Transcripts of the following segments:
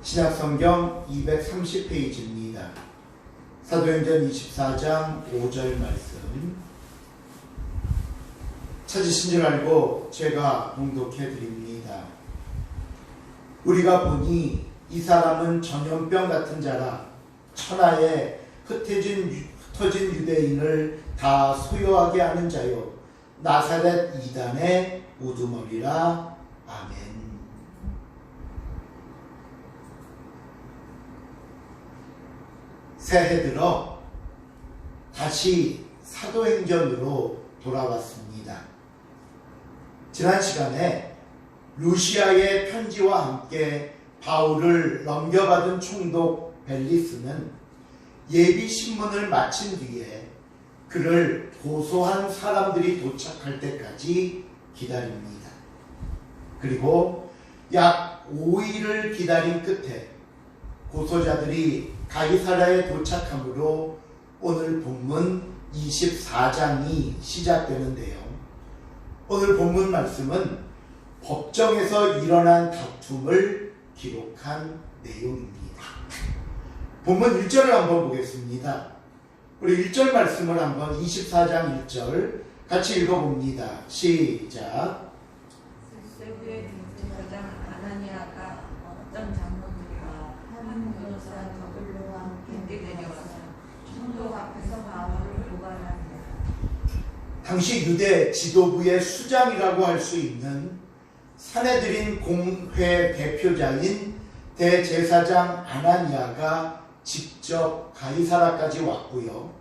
신약성경 230페이지입니다. 사도행전 24장 5절 말씀 찾으신 줄 알고 제가 봉독해 드립니다. 우리가 보니 이 사람은 전염병 같은 자라 천하에 흩어진 유대인을 다 소요하게 하는 자요 나사렛 이단의 우두머리라. 아멘. 새해 들어 다시 사도행전으로 돌아왔습니다. 지난 시간에 루시아의 편지와 함께 바울을 넘겨받은 총독 벨리스는 예비 신문을 마친 뒤에 그를 고소한 사람들이 도착할 때까지 기다립니다. 그리고 약 5일을 기다린 끝에 고소자들이 가이사랴에 도착하므로 오늘 본문 24장이 시작되는데요. 오늘 본문 말씀은 법정에서 일어난 다툼을 기록한 내용입니다. 본문 1절을 한번 보겠습니다. 우리 1절 말씀을 한번 24장 1절 같이 읽어봅니다. 시작. 세부의 대제사장 아나니아가 어떤 장로들과 한 변호사 더블로와 함께 내려와서 총독 앞에서 바울을 고발하니라. 당시 유대 지도부의 수장이라고 할 수 있는 사내들인 공회 대표자인 대제사장 아나니아가 직접 가이사랴까지 왔고요.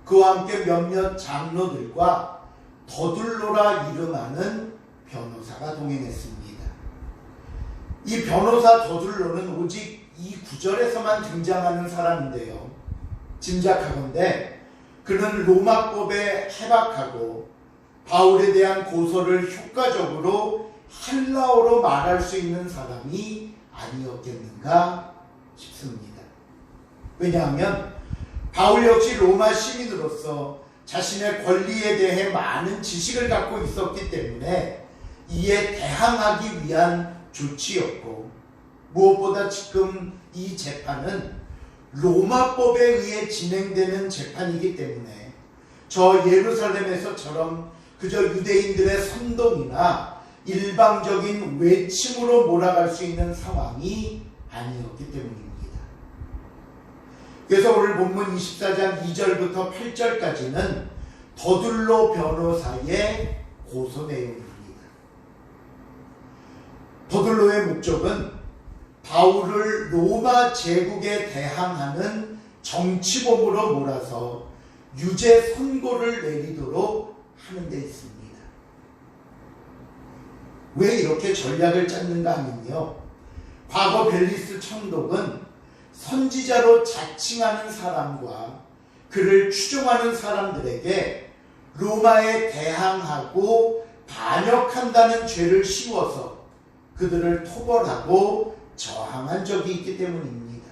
그와 함께 몇몇 장로들과 더둘로라 이름하는 변호사가 동행했습니다. 이 변호사 더둘로는 오직 이 구절에서만 등장하는 사람인데요. 짐작하건대 그는 로마법에 해박하고 바울에 대한 고소를 효과적으로 헬라어로 말할 수 있는 사람이 아니었겠는가 싶습니다. 왜냐하면 바울 역시 로마 시민으로서 자신의 권리에 대해 많은 지식을 갖고 있었기 때문에 이에 대항하기 위한 조치였고, 무엇보다 지금 이 재판은 로마법에 의해 진행되는 재판이기 때문에 저 예루살렘에서처럼 그저 유대인들의 선동이나 일방적인 외침으로 몰아갈 수 있는 상황이 아니었기 때문입니다. 그래서 오늘 본문 24장 2절부터 8절까지는 더둘로 변호사의 고소 내용입니다. 더둘로의 목적은 바울을 로마 제국에 대항하는 정치범으로 몰아서 유죄 선고를 내리도록 하는 데 있습니다. 왜 이렇게 전략을 짰는가 하면요, 과거 벨리스 총독은 선지자로 자칭하는 사람과 그를 추종하는 사람들에게 로마에 대항하고 반역한다는 죄를 씌워서 그들을 토벌하고 저항한 적이 있기 때문입니다.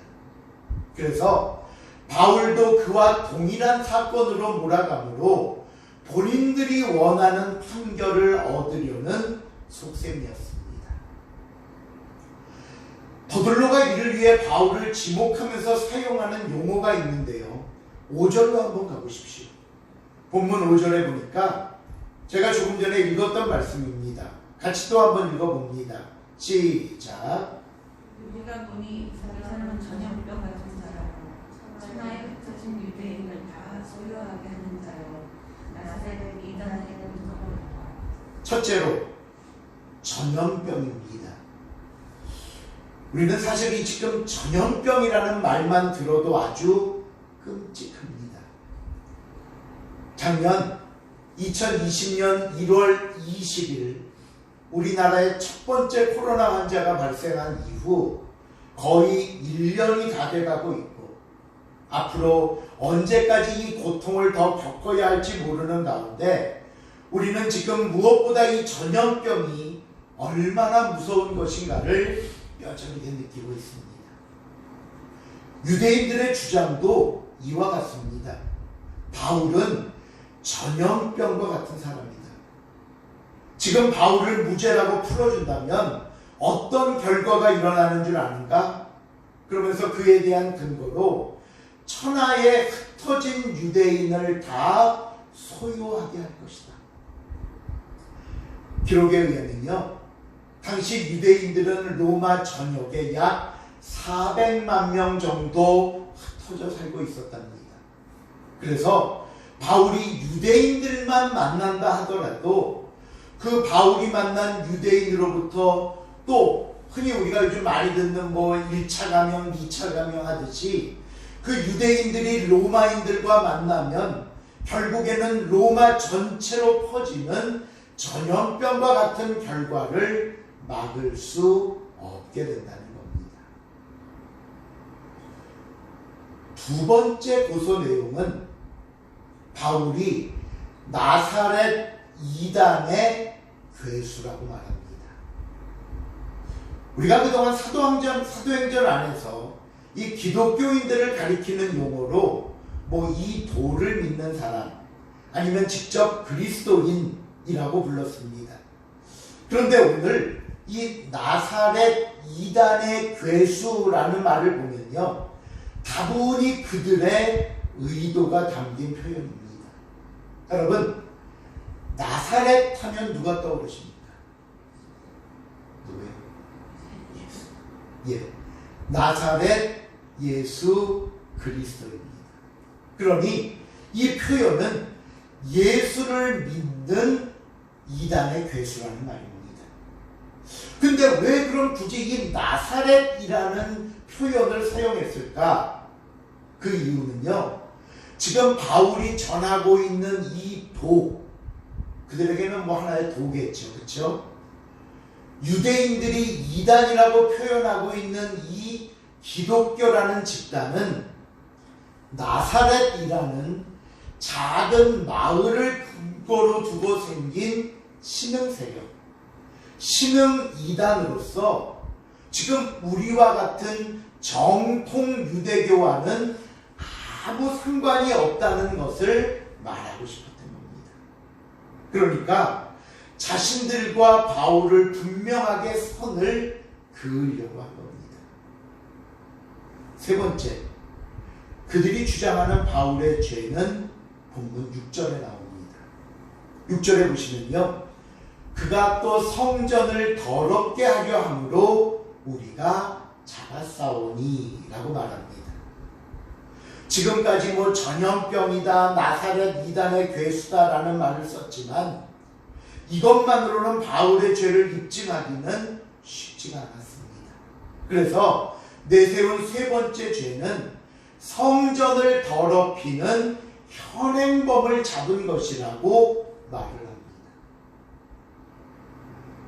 그래서 바울도 그와 동일한 사건으로 몰아가므로 본인들이 원하는 판결을 얻으려는 속셈이었습니다. 더둘로가 이를 위해 바울을 지목하면서 사용하는 용어가 있는데요. 5절로 한번 가보십시오. 본문 5절에 보니까 제가 조금 전에 읽었던 말씀입니다. 같이 또 한번 읽어봅니다. 시작. 우리가 보니 이 사람은 전염병 같은 자라고 천하에 흩어진 유대인을 다 소유하게 하는 자요 나사렛 이단의 우두머리라. 첫째로 전염병입니다. 우리는 사실 이 지금 전염병이라는 말만 들어도 아주 끔찍합니다. 작년 2020년 1월 20일 우리나라의 첫 번째 코로나 환자가 발생한 이후 거의 1년이 다 돼가고 있고, 앞으로 언제까지 이 고통을 더 겪어야 할지 모르는 가운데 우리는 지금 무엇보다 이 전염병이 얼마나 무서운 것인가를 뼈저리게 느끼고 있습니다. 유대인들의 주장도 이와 같습니다. 바울은 전염병과 같은 사람이다. 지금 바울을 무죄라고 풀어준다면 어떤 결과가 일어나는 줄 아는가? 그러면서 그에 대한 근거로 천하에 흩어진 유대인을 다 소유하게 할 것이다. 기록에 의하면요, 당시 유대인들은 로마 전역에 약 400만 명 정도 흩어져 살고 있었답니다. 그래서 바울이 유대인들만 만난다 하더라도 그 바울이 만난 유대인으로부터 또 흔히 우리가 요즘 많이 듣는 1차 감염, 2차 감염 하듯이 그 유대인들이 로마인들과 만나면 결국에는 로마 전체로 퍼지는 전염병과 같은 결과를 막을 수 없게 된다는 겁니다. 두 번째 고소 내용은 바울이 나사렛 이단의 괴수라고 말합니다. 우리가 그동안 사도행전 안에서 이 기독교인들을 가리키는 용어로 이 도를 믿는 사람 아니면 직접 그리스도인이라고 불렀습니다. 그런데 오늘 이 나사렛 이단의 괴수라는 말을 보면요, 다분히 그들의 의도가 담긴 표현입니다. 여러분, 나사렛 하면 누가 떠오르십니까? 누구예요? 예수. 나사렛 예수 그리스도입니다. 그러니 이 표현은 예수를 믿는 이단의 괴수라는 말입니다. 근데 왜 그럼 굳이 이 나사렛이라는 표현을 사용했을까? 그 이유는요, 지금 바울이 전하고 있는 이 도, 그들에게는 하나의 도겠죠. 그렇죠? 유대인들이 이단이라고 표현하고 있는 이 기독교라는 집단은 나사렛이라는 작은 마을을 근거로 두고 생긴 신흥 세력, 신흥 이단으로서 지금 우리와 같은 정통 유대교와는 아무 상관이 없다는 것을 말하고 싶었던 겁니다. 그러니까 자신들과 바울을 분명하게 선을 그으려고 한 겁니다. 세 번째, 그들이 주장하는 바울의 죄는 본문 6절에 나옵니다. 6절에 보시면요, 그가 또 성전을 더럽게 하려 함으로 우리가 잡았사오니 라고 말합니다. 지금까지 전염병이다, 나사렛 이단의 괴수다라는 말을 썼지만 이것만으로는 바울의 죄를 입증하기는 쉽지가 않았습니다. 그래서 내세운 세 번째 죄는 성전을 더럽히는 현행범을 잡은 것이라고 말을 합니다.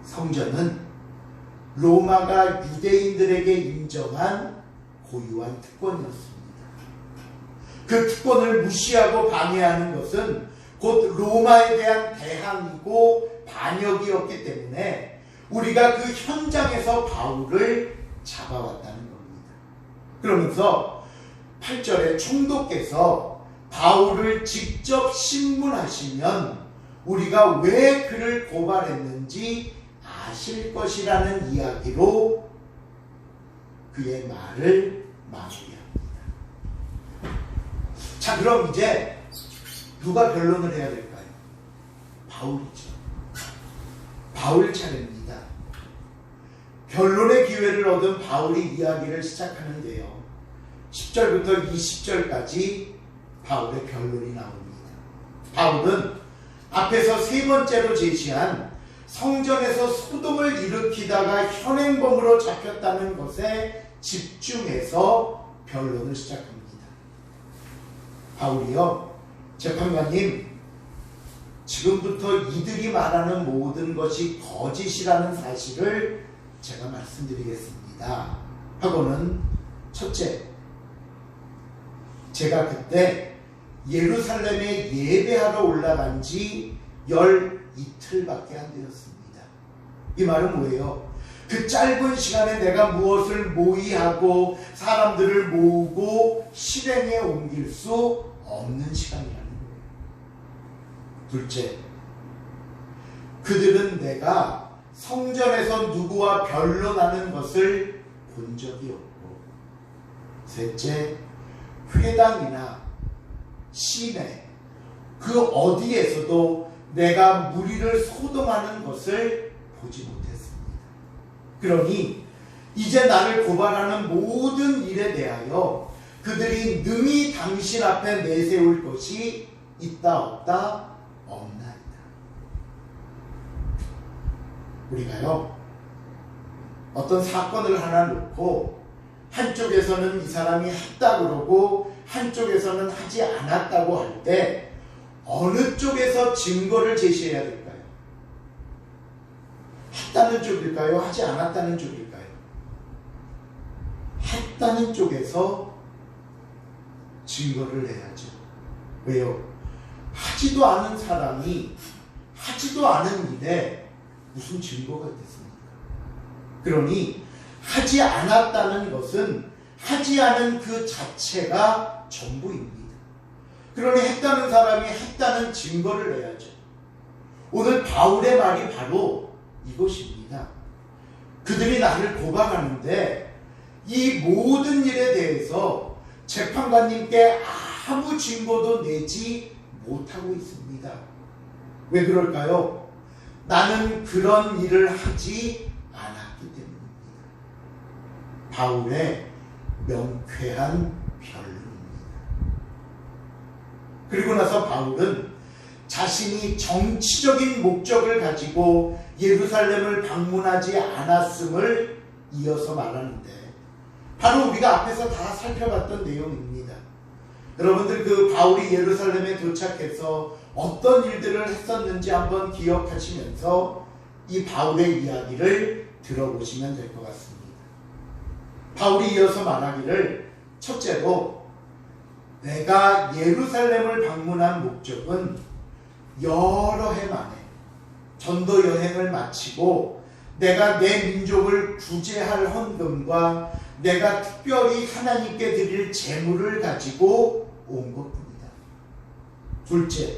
성전은 로마가 유대인들에게 인정한 고유한 특권이었습니다. 그 특권을 무시하고 방해하는 것은 곧 로마에 대한 대항이고 반역이었기 때문에 우리가 그 현장에서 바울을 잡아왔다는 겁니다. 그러면서 8절에 총독께서 바울을 직접 신문하시면 우리가 왜 그를 고발했는지 아실 것이라는 이야기로 그의 말을 마무리합니다. 자, 그럼 이제 누가 변론을 해야 될까요? 바울이죠. 바울 차례입니다. 변론의 기회를 얻은 바울이 이야기를 시작하는데요, 10절부터 20절까지 바울의 변론이 나옵니다. 바울은 앞에서 세 번째로 제시한 성전에서 소동을 일으키다가 현행범으로 잡혔다는 것에 집중해서 변론을 시작합니다. 바울이요, 재판관님, 지금부터 이들이 말하는 모든 것이 거짓이라는 사실을 제가 말씀드리겠습니다 하고는, 첫째, 제가 그때 예루살렘에 예배하러 올라간 지 이틀밖에 안 되었습니다. 이 말은 뭐예요? 그 짧은 시간에 내가 무엇을 모의하고 사람들을 모으고 실행에 옮길 수 없는 시간이라는 거예요. 둘째, 그들은 내가 성전에서 누구와 변론하는 것을 본 적이 없고, 셋째, 회당이나 시내 그 어디에서도 내가 무리를 소동하는 것을 보지 못했습니다. 그러니 이제 나를 고발하는 모든 일에 대하여 그들이 능히 당신 앞에 내세울 것이 있다 없다 없나이다. 우리가요 어떤 사건을 하나 놓고 한쪽에서는 이 사람이 했다 그러고 한쪽에서는 하지 않았다고 할 때 어느 쪽에서 증거를 제시해야 될까요? 했다는 쪽일까요? 하지 않았다는 쪽일까요? 했다는 쪽에서 증거를 내야죠. 왜요? 하지도 않은 사람이 하지도 않은 일에 무슨 증거가 있겠습니까? 그러니 하지 않았다는 것은 하지 않은 그 자체가 전부입니다. 그러니 했다는 사람이 했다는 증거를 내야죠. 오늘 바울의 말이 바로 이것입니다. 그들이 나를 고발하는데 이 모든 일에 대해서 재판관님께 아무 증거도 내지 못하고 있습니다. 왜 그럴까요? 나는 그런 일을 하지 않았기 때문입니다. 바울의 명쾌한 변론입니다. 그리고 나서 바울은 자신이 정치적인 목적을 가지고 예루살렘을 방문하지 않았음을 이어서 말하는데 바로 우리가 앞에서 다 살펴봤던 내용입니다. 여러분들 그 바울이 예루살렘에 도착해서 어떤 일들을 했었는지 한번 기억하시면서 이 바울의 이야기를 들어보시면 될 것 같습니다. 바울이 이어서 말하기를 첫째로 내가 예루살렘을 방문한 목적은 여러 해 만에 전도 여행을 마치고 내가 내 민족을 구제할 헌금과 내가 특별히 하나님께 드릴 제물을 가지고 온 것뿐이다. 둘째,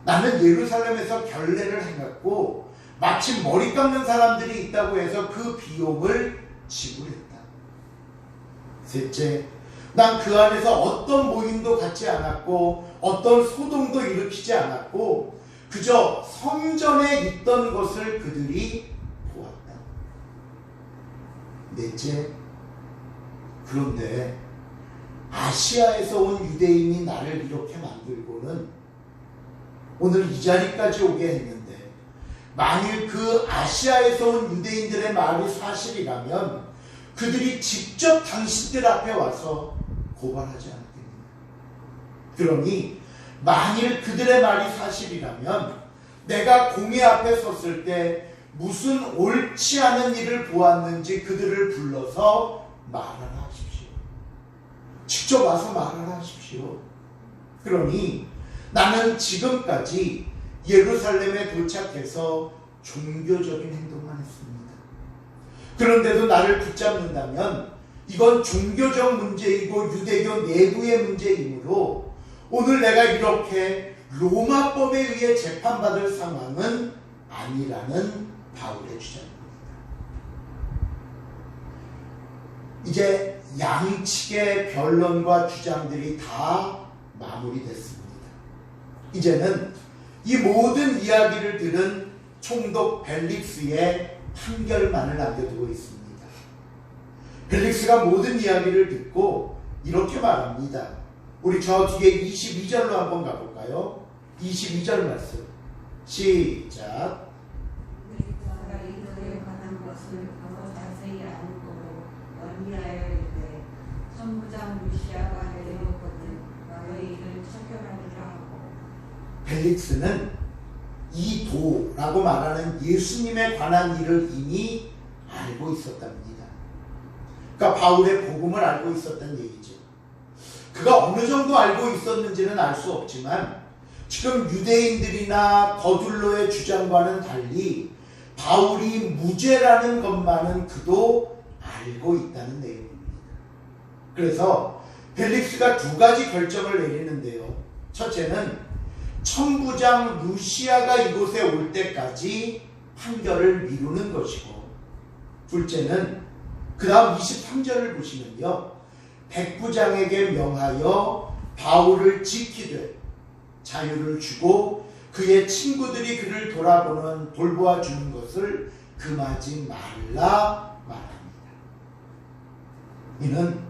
나는 예루살렘에서 결례를 해갖고 마침 머리 깎는 사람들이 있다고 해서 그 비용을 지불했다. 셋째, 난 그 안에서 어떤 모임도 갖지 않았고 어떤 소동도 일으키지 않았고 그저 성전에 있던 것을 그들이 보았다. 넷째, 그런데 아시아에서 온 유대인이 나를 이렇게 만들고는 오늘 이 자리까지 오게 했는데 만일 그 아시아에서 온 유대인들의 말이 사실이라면 그들이 직접 당신들 앞에 와서 고발하지 않겠느냐. 그러니 만일 그들의 말이 사실이라면 내가 공회 앞에 섰을 때 무슨 옳지 않은 일을 보았는지 그들을 불러서 말하라 하십시오. 직접 와서 말하라 하십시오. 그러니 나는 지금까지 예루살렘에 도착해서 종교적인 행동만 했습니다. 그런데도 나를 붙잡는다면 이건 종교적 문제이고 유대교 내부의 문제이므로 오늘 내가 이렇게 로마법에 의해 재판받을 상황은 아니라는 바울의 주장입니다. 이제 양측의 변론과 주장들이 다 마무리됐습니다. 이제는 이 모든 이야기를 들은 총독 벨릭스의 판결만을 남겨두고 있습니다. 벨릭스가 모든 이야기를 듣고 이렇게 말합니다. 우리 저 뒤에 22절로 한번 가볼까요? 22절 말씀 시작. 내가 이들에 관한 것을 더 자세히 알고 연기하여 이르되 선부장 루시아가 내려오거든 너희 이를 처결하리라 하고. 벨릭스는 이 도라고 말하는 예수님에 관한 일을 이미 알고 있었답니다. 그러니까 바울의 복음을 알고 있었던 얘기죠. 그가 어느 정도 알고 있었는지는 알 수 없지만 지금 유대인들이나 거둘로의 주장과는 달리 바울이 무죄라는 것만은 그도 알고 있다는 내용입니다. 그래서 벨릭스가 두 가지 결정을 내리는데요. 첫째는 천부장 루시아가 이곳에 올 때까지 판결을 미루는 것이고 둘째는 그 다음 23절을 보시면요. 백부장에게 명하여 바울을 지키되 자유를 주고 그의 친구들이 그를 돌보아 주는 것을 금하지 말라 말합니다. 이는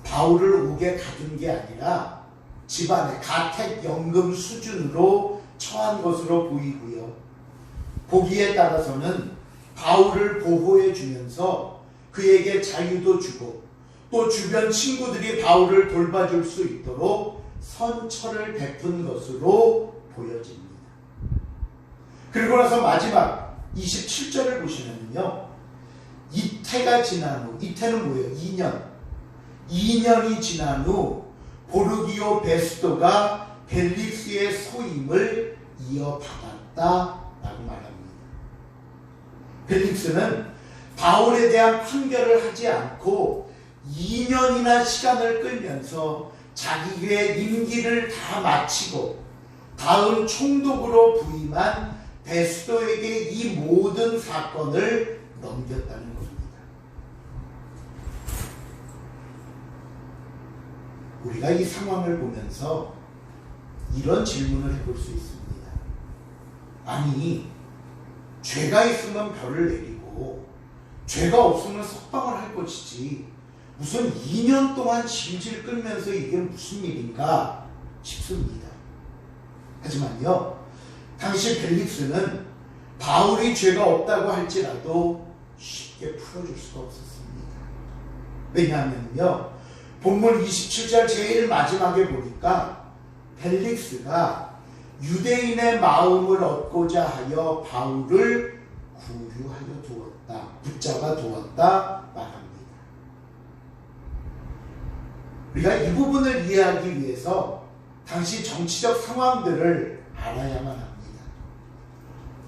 바울을 옥에 가둔 게 아니라 집안의 가택연금 수준으로 처한 것으로 보이고요. 보기에 따라서는 바울을 보호해 주면서 그에게 자유도 주고 또 주변 친구들이 바울을 돌봐줄 수 있도록 선처를 베푼 것으로 보여집니다. 그리고 나서 마지막 27절을 보시면요. 이태가 지난 후, 이태는 뭐예요? 2년이 지난 후 보르기오 베스도가 벨릭스의 소임을 이어받았다라고 말합니다. 벨릭스는 바울에 대한 판결을 하지 않고 2년이나 시간을 끌면서 자기의 임기를 다 마치고 다음 총독으로 부임한 베스도에게 이 모든 사건을 넘겼다는 겁니다. 우리가 이 상황을 보면서 이런 질문을 해볼 수 있습니다. 아니, 죄가 있으면 벌을 내리고 죄가 없으면 석방을 할 것이지 무슨 2년 동안 질질 끌면서 이게 무슨 일인가 싶습니다. 하지만요, 당시 벨릭스는 바울이 죄가 없다고 할지라도 쉽게 풀어줄 수가 없었습니다. 왜냐하면요, 본문 27절 제일 마지막에 보니까 벨릭스가 유대인의 마음을 얻고자 하여 바울을 구류하여 두었다, 붙잡아 두었다 말합니다. 우리가 이 부분을 이해하기 위해서 당시 정치적 상황들을 알아야만 합니다.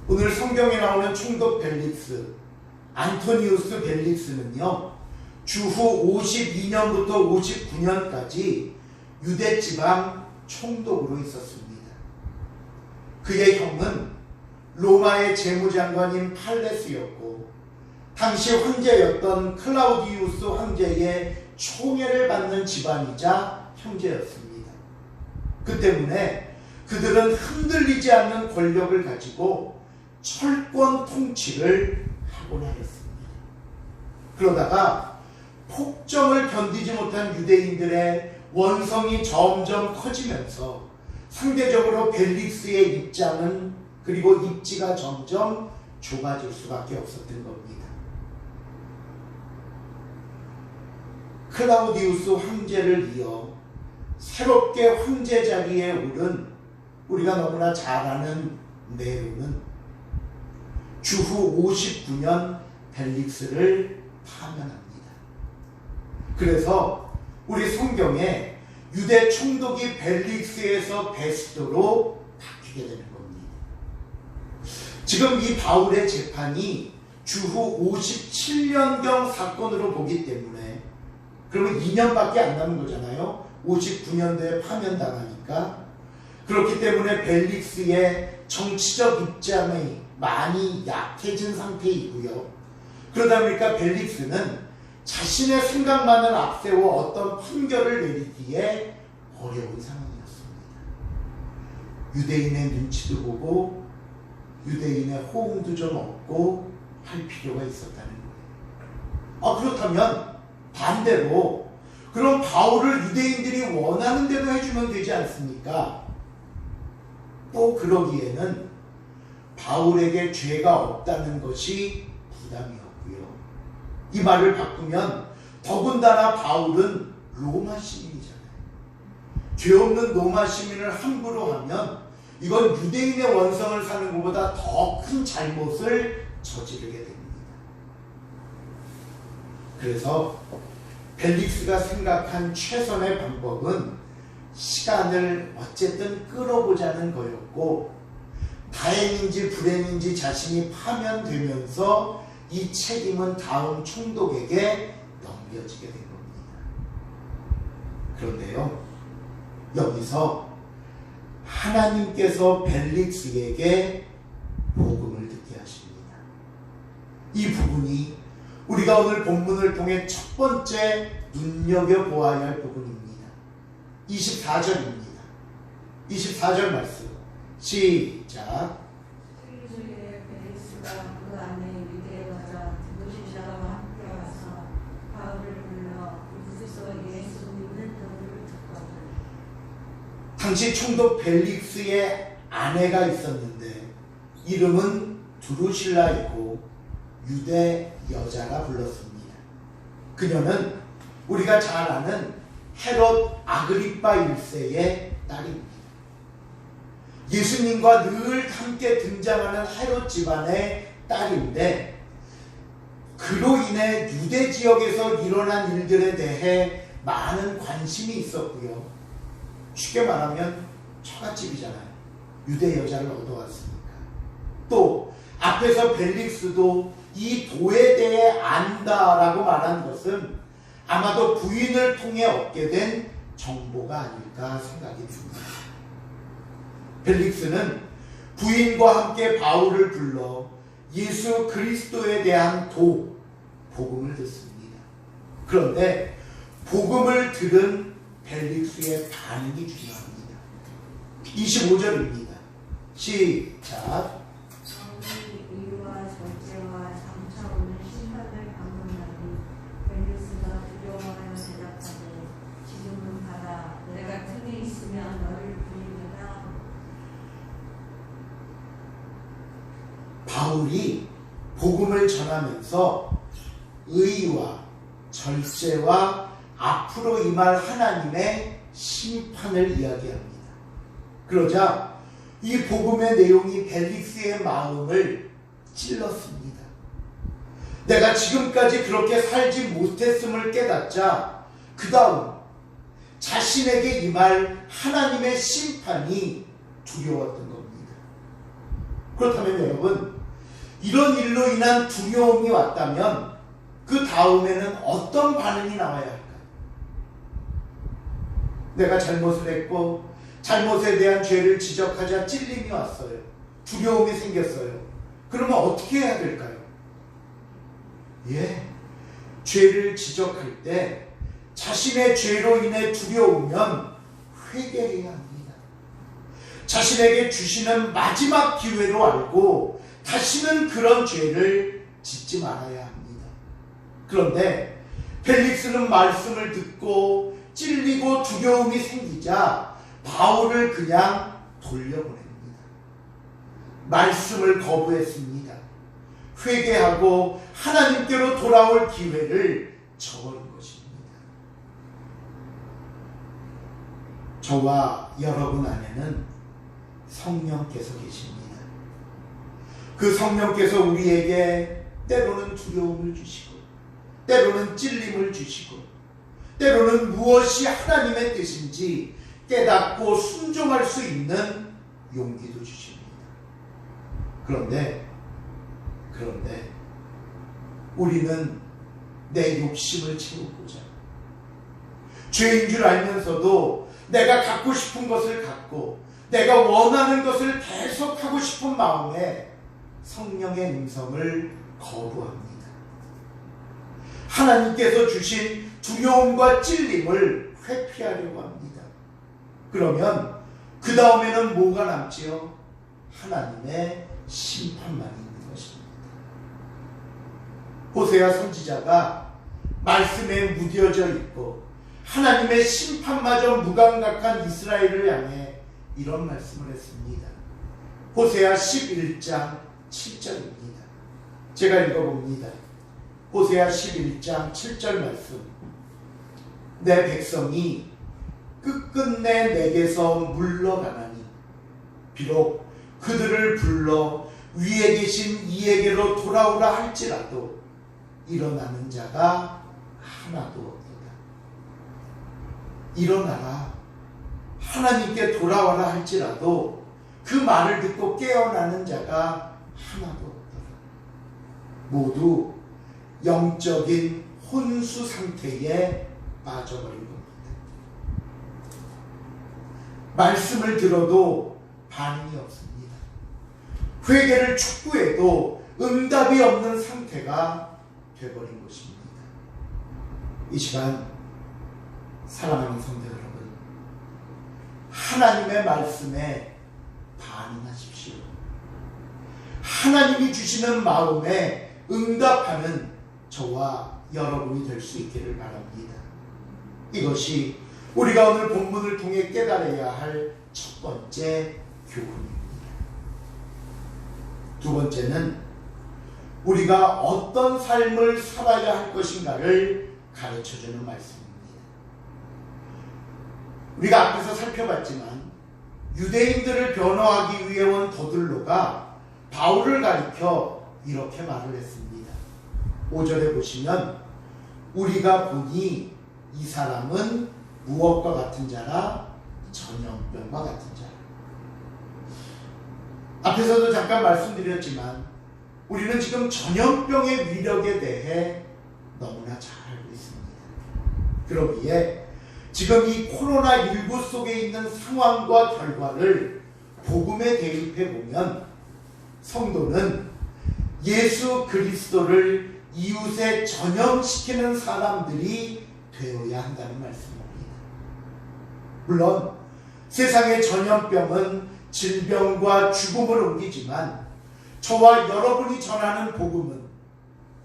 오늘 성경에 나오는 총독 벨릭스, 안토니우스 벨릭스는요, 주후 52년부터 59년까지 유대 지방 총독으로 있었습니다. 그의 형은 로마의 재무장관인 팔레스였고 당시 황제였던 클라우디우스 황제의 총애를 받는 집안이자 형제였습니다. 그 때문에 그들은 흔들리지 않는 권력을 가지고 철권 통치를 하곤 하였습니다. 그러다가 폭정을 견디지 못한 유대인들의 원성이 점점 커지면서 상대적으로 벨릭스의 입장은 그리고 입지가 점점 좁아질 수밖에 없었던 겁니다. 클라우디우스 황제를 이어 새롭게 황제 자리에 오른 우리가 너무나 잘 아는 네로는 주후 59년 벨릭스를 파면합니다. 그래서 우리 성경에 유대 총독이 벨릭스에서 베스도로 바뀌게 되는 겁니다. 지금 이 바울의 재판이 주후 57년경 사건으로 보기 때문에 그러면 2년밖에 안 남은 거잖아요. 59년도에 파면당하니까. 그렇기 때문에 벨릭스의 정치적 입장이 많이 약해진 상태이고요. 그러다 보니까 벨릭스는 자신의 생각만을 앞세워 어떤 판결을 내리기에 어려운 상황이었습니다. 유대인의 눈치도 보고 유대인의 호응도 좀 얻고 할 필요가 있었다는 거예요. 그렇다면 반대로 그럼 바울을 유대인들이 원하는 대로 해주면 되지 않습니까? 또 그러기에는 바울에게 죄가 없다는 것이 부담이었고요. 이 말을 바꾸면 더군다나 바울은 로마 시민이잖아요. 죄 없는 로마 시민을 함부로 하면 이건 유대인의 원성을 사는 것보다 더 큰 잘못을 저지르게 됩니다. 그래서 벨릭스가 생각한 최선의 방법은 시간을 어쨌든 끌어보자는 거였고, 다행인지 불행인지 자신이 파면되면서 이 책임은 다음 총독에게 넘겨지게 된 겁니다. 그런데요, 여기서 하나님께서 벨릭스에게 복음을 듣게 하십니다. 이 부분이 우리가 오늘 본문을 통해 첫 번째 눈여겨보아야 할 부분입니다. 24절입니다. 24절 말씀 시작. 주의 벨리스가 그 안에 유대 여자 드보시자와 함께 와서 바울을 불러 이곳에서 예수 믿는 너를 듣거든. 당시 총독 벨릭스의 아내가 있었는데 이름은 두루실라이고 유대 여자라 불렀습니다. 그녀는 우리가 잘 아는 헤롯 아그리파 1세의 딸입니다. 예수님과 늘 함께 등장하는 헤롯 집안의 딸인데 그로 인해 유대 지역에서 일어난 일들에 대해 많은 관심이 있었고요. 쉽게 말하면 처갓집이잖아요. 유대 여자를 얻어왔으니까. 또 앞에서 벨릭스도 이 도에 대해 안다라고 말한 것은 아마도 부인을 통해 얻게 된 정보가 아닐까 생각이 듭니다. 벨릭스는 부인과 함께 바울을 불러 예수 그리스도에 대한 복음을 듣습니다. 그런데 복음을 들은 벨릭스의 반응이 중요합니다. 25절입니다. 시작. 바울이 의와 절제와 장차 오는 심판을 방문하니 벨리스가 두려워하여 대답하되 지금은 가라. 내가 틈에 있으면 너를 부리리라. 바울이 복음을 전하면서 의와 절제와 앞으로 임할 하나님의 심판을 이야기합니다. 그러자 이 복음의 내용이 벨릭스의 마음을 찔렀습니다. 내가 지금까지 그렇게 살지 못했음을 깨닫자 그 다음 자신에게 임할 하나님의 심판이 두려웠던 겁니다. 그렇다면 여러분, 이런 일로 인한 두려움이 왔다면 그 다음에는 어떤 반응이 나와야 할까요? 내가 잘못을 했고 잘못에 대한 죄를 지적하자 찔림이 왔어요. 두려움이 생겼어요. 그러면 어떻게 해야 될까요? 죄를 지적할 때 자신의 죄로 인해 두려우면 회개해야 합니다. 자신에게 주시는 마지막 기회로 알고 다시는 그런 죄를 짓지 말아야 합니다. 그런데 벨릭스는 말씀을 듣고 찔리고 두려움이 생기자 바울을 그냥 돌려보냅니다. 말씀을 거부했습니다. 회개하고 하나님께로 돌아올 기회를 저버린 것입니다. 저와 여러분 안에는 성령께서 계십니다. 그 성령께서 우리에게 때로는 두려움을 주시고 때로는 찔림을 주시고 때로는 무엇이 하나님의 뜻인지 깨닫고 순종할 수 있는 용기도 주십니다. 그런데 우리는 내 욕심을 채우고자 죄인 줄 알면서도 내가 갖고 싶은 것을 갖고 내가 원하는 것을 계속하고 싶은 마음에 성령의 음성을 거부합니다. 하나님께서 주신 두려움과 찔림을 회피하려고 합니다. 그러면 그 다음에는 뭐가 남지요? 하나님의 심판만 있는 것입니다. 호세아 선지자가 말씀에 무뎌져 있고 하나님의 심판마저 무감각한 이스라엘을 향해 이런 말씀을 했습니다. 호세아 11장 7절입니다. 제가 읽어봅니다. 호세아 11장 7절 말씀. 내 백성이 끝끝내 내게서 물러가나니 비록 그들을 불러 위에 계신 이에게로 돌아오라 할지라도 일어나는 자가 하나도 없도다. 일어나라, 하나님께 돌아와라 할지라도 그 말을 듣고 깨어나는 자가 하나도 없더라. 모두 영적인 혼수 상태에 빠져버린 겁니다. 말씀을 들어도 반응이 없습니다. 회개를 촉구해도 응답이 없는 상태가 되어버린 것입니다. 이 시간 사랑하는 성도 여러분, 하나님의 말씀에 반응하십시오. 하나님이 주시는 마음에 응답하는 저와 여러분이 될 수 있기를 바랍니다. 이것이 우리가 오늘 본문을 통해 깨달아야 할 첫 번째 교훈입니다. 두 번째는 우리가 어떤 삶을 살아야 할 것인가를 가르쳐주는 말씀입니다. 우리가 앞에서 살펴봤지만 유대인들을 변호하기 위해 온 더들로가 바울을 가리켜 이렇게 말을 했습니다. 5절에 보시면 우리가 보니 이 사람은 무엇과 같은 자라? 전염병과 같은 자라. 앞에서도 잠깐 말씀드렸지만 우리는 지금 전염병의 위력에 대해 너무나 잘 알고 있습니다. 그러기에 지금 이 코로나19 속에 있는 상황과 결과를 복음에 대입해 보면 성도는 예수 그리스도를 이웃에 전염시키는 사람들이 되어야 한다는 말씀입니다. 물론 세상의 전염병은 질병과 죽음을 옮기지만 저와 여러분이 전하는 복음은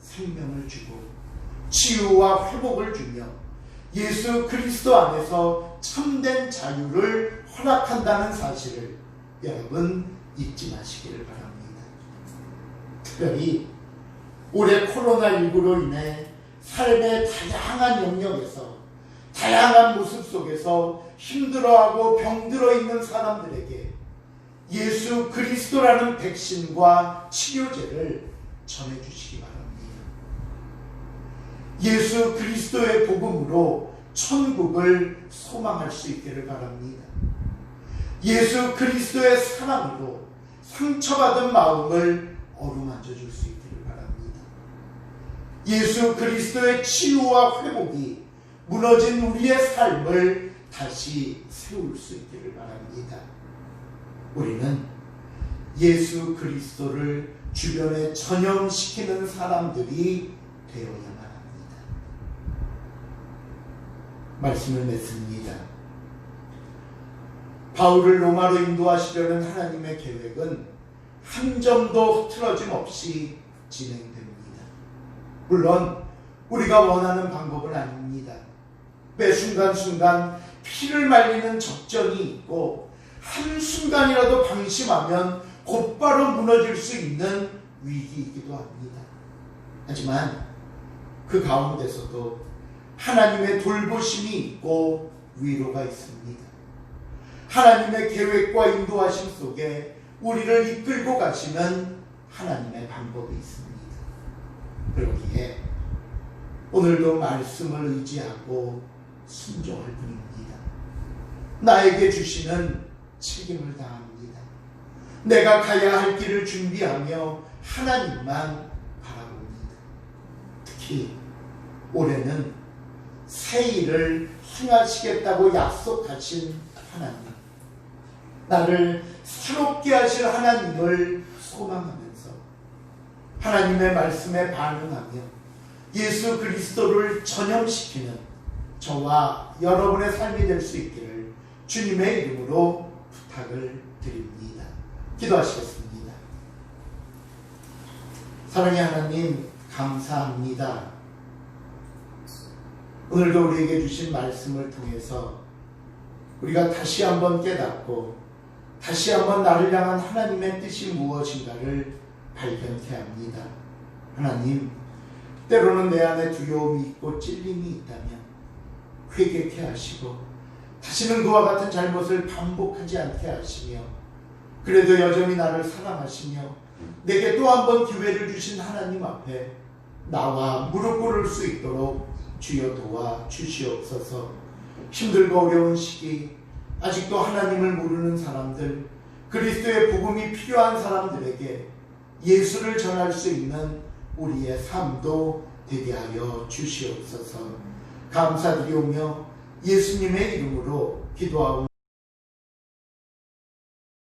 생명을 주고 치유와 회복을 주며 예수 그리스도 안에서 참된 자유를 허락한다는 사실을 여러분 잊지 마시기를 바랍니다. 특별히 올해 코로나19로 인해 삶의 다양한 영역에서 다양한 모습 속에서 힘들어하고 병들어 있는 사람들에게 예수 그리스도라는 백신과 치료제를 전해주시기 바랍니다. 예수 그리스도의 복음으로 천국을 소망할 수 있기를 바랍니다. 예수 그리스도의 사랑으로 상처받은 마음을 어루만져 줄 수 있기를 바랍니다. 예수 그리스도의 치유와 회복이 무너진 우리의 삶을 다시 세울 수 있기를 바랍니다. 우리는 예수 그리스도를 주변에 전염시키는 사람들이 되어야만 합니다. 말씀을 맺습니다. 바울을 로마로 인도하시려는 하나님의 계획은 한 점도 흐트러짐 없이 진행됩니다. 물론 우리가 원하는 방법은 아닙니다. 매 순간순간 피를 말리는 적전이 있고 한순간이라도 방심하면 곧바로 무너질 수 있는 위기이기도 합니다. 하지만 그 가운데서도 하나님의 돌보심이 있고 위로가 있습니다. 하나님의 계획과 인도하심 속에 우리를 이끌고 가시는 하나님의 방법이 있습니다. 그러기에 오늘도 말씀을 의지하고 순종할 뿐입니다. 나에게 주시는 책임을 다합니다. 내가 가야 할 길을 준비하며 하나님만 바라봅니다. 특히 올해는 새 일을 행하시겠다고 약속하신 하나님, 나를 새롭게 하실 하나님을 소망하면서 하나님의 말씀에 반응하며 예수 그리스도를 전염시키는 저와 여러분의 삶이 될 수 있기를 주님의 이름으로 부탁을 드립니다. 기도하시겠습니다. 사랑의 하나님, 감사합니다. 오늘도 우리에게 주신 말씀을 통해서 우리가 다시 한번 깨닫고 다시 한번 나를 향한 하나님의 뜻이 무엇인가를 발견케 합니다. 하나님, 때로는 내 안에 두려움이 있고 찔림이 있다면 회개케 하시고 다시는 그와 같은 잘못을 반복하지 않게 하시며 그래도 여전히 나를 사랑하시며 내게 또 한 번 기회를 주신 하나님 앞에 나와 무릎 꿇을 수 있도록 주여 도와 주시옵소서. 힘들고 어려운 시기 아직도 하나님을 모르는 사람들, 그리스도의 복음이 필요한 사람들에게 예수를 전할 수 있는 우리의 삶도 되게 하여 주시옵소서. 감사드리오며 예수님의 이름으로 기도하옵니다.